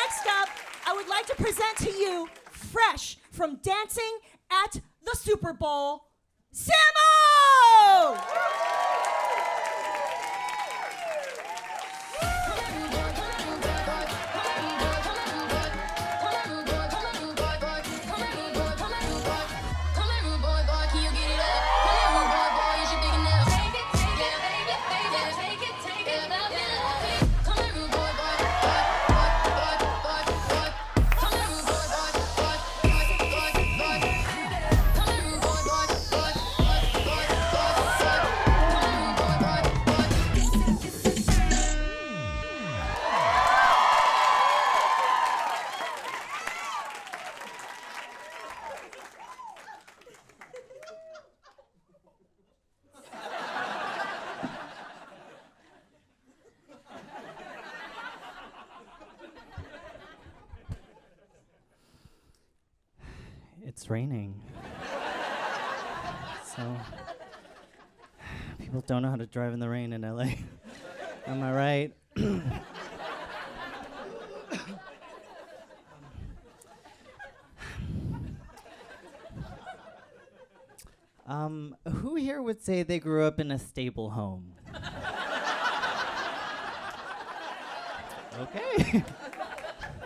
Next up, I would like to present to you, fresh from dancing at the Super Bowl, Samo! It's raining. So, people don't know how to drive in the rain in LA. Am I right? Who here would say they grew up in a stable home? Okay.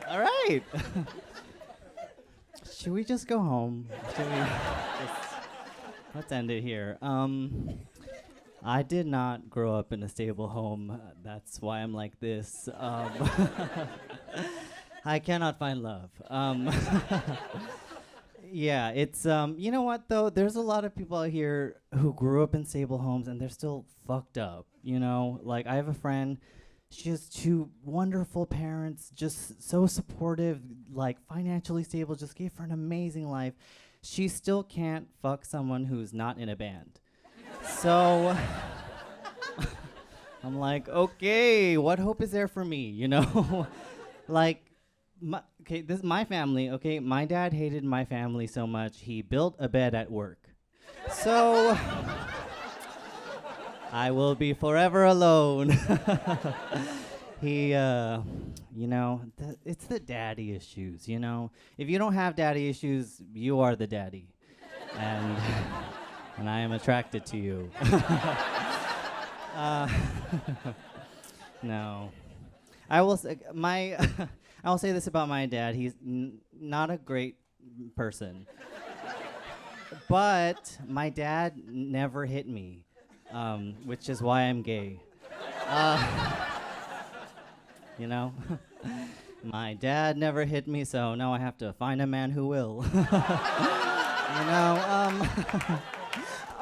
All right. Should we just go home? Should we let's end it here. I did not grow up in a stable home. That's why I'm like this. I cannot find love. Yeah, it's, you know what, though? There's a lot of people out here who grew up in stable homes, and they're still fucked up, you know? Like, I have a friend, she has two wonderful parents, just so supportive, like, financially stable, just gave her an amazing life. She still can't fuck someone who's not in a band. So, I'm like, okay, what hope is there for me, you know? Like, okay, this is my family, okay? My dad hated my family so much, he built a bed at work. So, I will be forever alone. He, you know, it's the daddy issues, you know? If you don't have daddy issues, you are the daddy. And I am attracted to you. No. I will say, I will say this about my dad. He's not a great person. But my dad never hit me, which is why I'm gay. You know? My dad never hit me, so now I have to find a man who will. You know,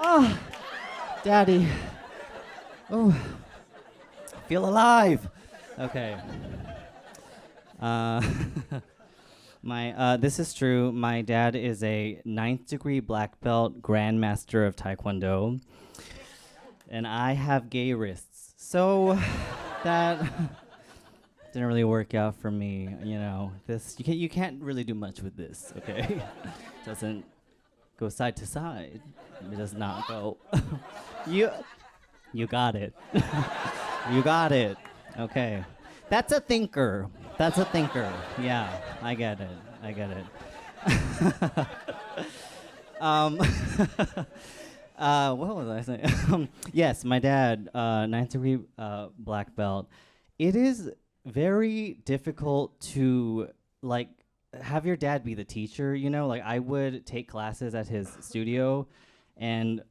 oh, Daddy. Oh, feel alive. Okay. This is true. My dad is a 9th degree black belt grandmaster of Taekwondo, and I have gay wrists. So that didn't really work out for me. You know, you can't really do much with this. Okay, doesn't go side to side. It does not go. You got it. You got it. Okay. That's a thinker. That's a thinker. Yeah, I get it. I get it. What was I saying? Yes, my dad, 9th degree black belt. It is very difficult to, like, have your dad be the teacher, you know? Like, I would take classes at his studio, and,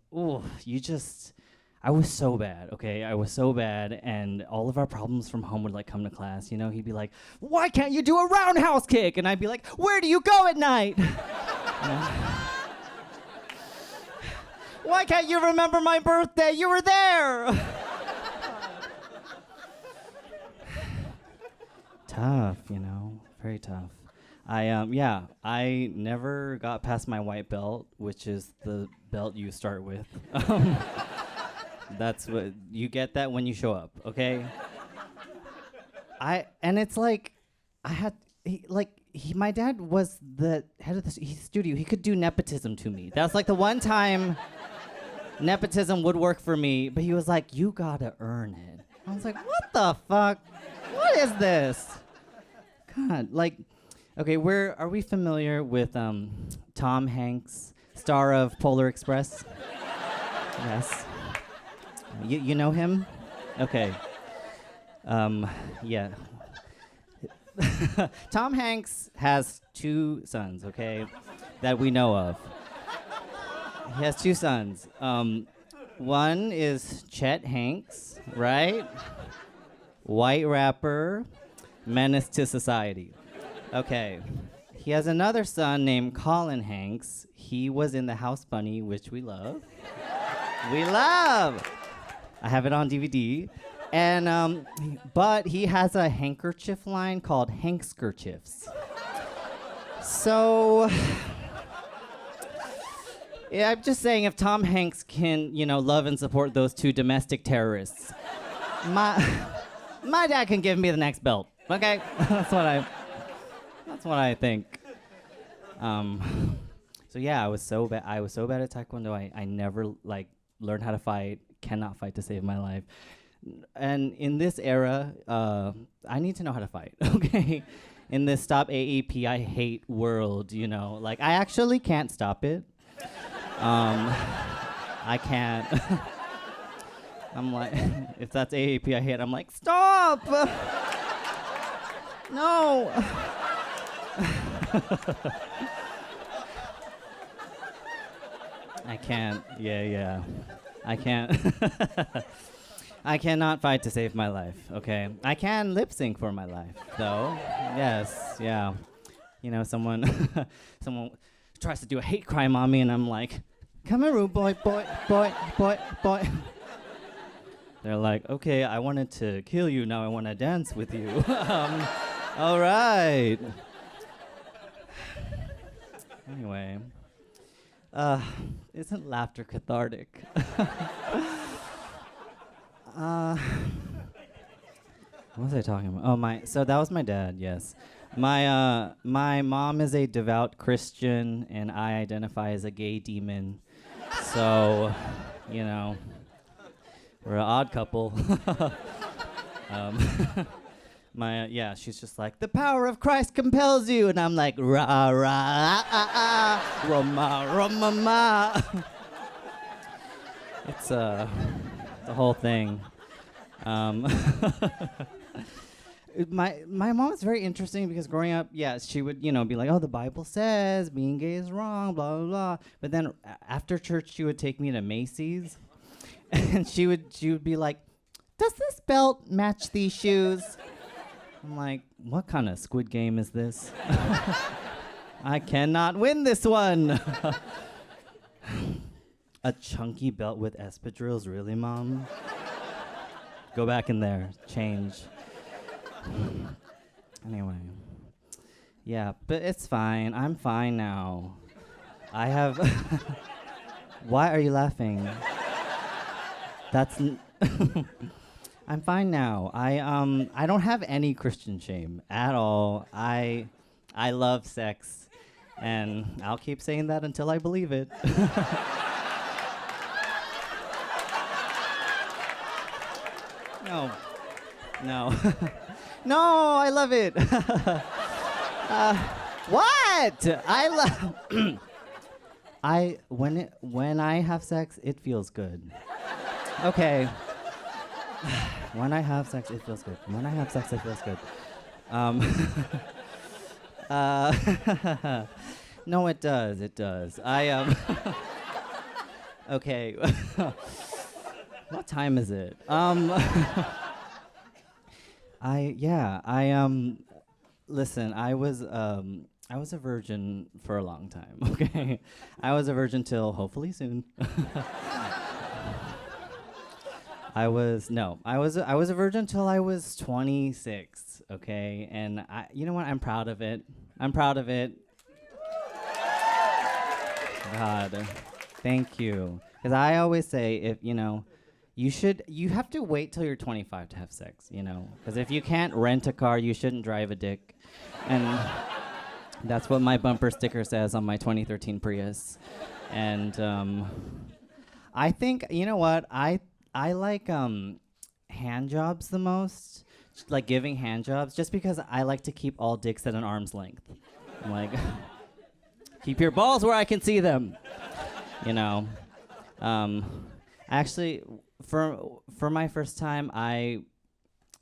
I was so bad, okay? I was so bad, and all of our problems from home would, like, come to class, you know? He'd be like, why can't you do a roundhouse kick? And I'd be like, where do you go at night? Why can't you remember my birthday? You were there! Tough, you know? Very tough. I never got past my white belt, which is the belt you start with. That's what you get that when you show up, okay? It's like my dad was the head of the studio. He could do nepotism to me. That's like the one time nepotism would work for me, but he was like, you gotta earn it. I was like, what the fuck? What is this? God, like, okay, are we familiar with Tom Hanks, star of Polar Express? Yes. You know him? Okay. Yeah. Tom Hanks has 2 sons, okay, that we know of. He has 2 sons. One is Chet Hanks, right? White rapper, menace to society. Okay. He has another son named Colin Hanks. He was in The House Bunny, which we love. We love! I have it on DVD. And, but he has a handkerchief line called Hankskerchiefs. So, yeah, I'm just saying if Tom Hanks can, love and support those 2 domestic terrorists, my dad can give me the next belt, okay? That's what I think. So yeah, I was so bad at Taekwondo. I never learned how to fight, cannot fight to save my life. And in this era, I need to know how to fight, okay? In this stop AEP I hate world, I actually can't stop it. I can't. I'm like, if that's AEP I hate, I'm like, stop! No! I can't. Yeah. I can't. I cannot fight to save my life, okay? I can lip sync for my life, though. Yes, yeah. Someone tries to do a hate crime on me, and I'm like, come here, rude boy. They're like, okay, I wanted to kill you, now I want to dance with you. All right. Anyway, isn't laughter cathartic? What was I talking about? Oh, so that was my dad, yes. My mom is a devout Christian, and I identify as a gay demon. So, we're an odd couple. She's just like, the power of Christ compels you, and I'm like, rah, rah, rama, rama, ma. It's the whole thing. My mom is very interesting because growing up, she would, be like, oh, the Bible says being gay is wrong, blah, blah, blah. But then after church, she would take me to Macy's, and she would be like, does this belt match these shoes? I'm like, what kind of Squid Game is this? I cannot win this one. A chunky belt with espadrilles, really, Mom? Go back in there, change. Anyway. Yeah, but it's fine. I'm fine now. I have... Why are you laughing? I'm fine now. I don't have any Christian shame at all. I love sex, and I'll keep saying that until I believe it. No. No, I love it. What? When I have sex, it feels good. Okay. When I have sex, it feels good. When I have sex, it feels good. No, it does. It does. Okay. What time is it? Listen, I was a virgin for a long time, okay? I was a virgin till hopefully soon. I was a virgin till I was 26, okay? And you know what? I'm proud of it. God, thank you. Because I always say, if you have to wait till you're 25 to have sex, Because if you can't rent a car, you shouldn't drive a dick. And that's what my bumper sticker says on my 2013 Prius. And I think, you know what? I like hand jobs the most, like giving hand jobs just because I like to keep all dicks at an arm's length. I'm like, keep your balls where I can see them. You know. Actually, for my first time,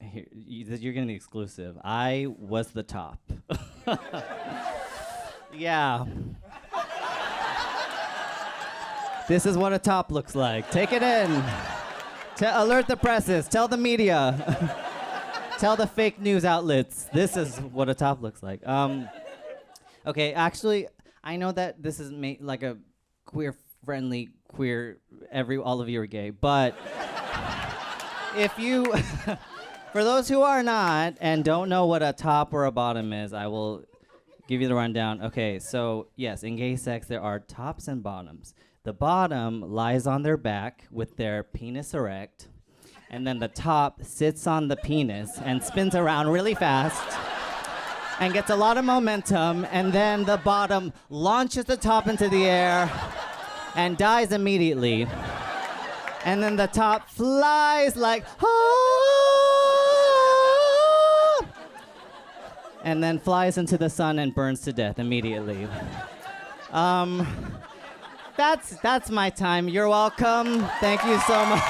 you're getting the exclusive. I was the top. Yeah. This is what a top looks like. Take it in. Alert the presses. Tell the media. Tell the fake news outlets. This is what a top looks like. Okay, actually, I know that this is like a queer-friendly, all of you are gay, but if you, for those who are not and don't know what a top or a bottom is, I will give you the rundown. Okay, so yes, in gay sex, there are tops and bottoms. The bottom lies on their back with their penis erect, and then the top sits on the penis and spins around really fast and gets a lot of momentum, and then the bottom launches the top into the air and dies immediately. And then the top flies like, ah! And then flies into the sun and burns to death immediately. That's my time. You're welcome. Thank you so much.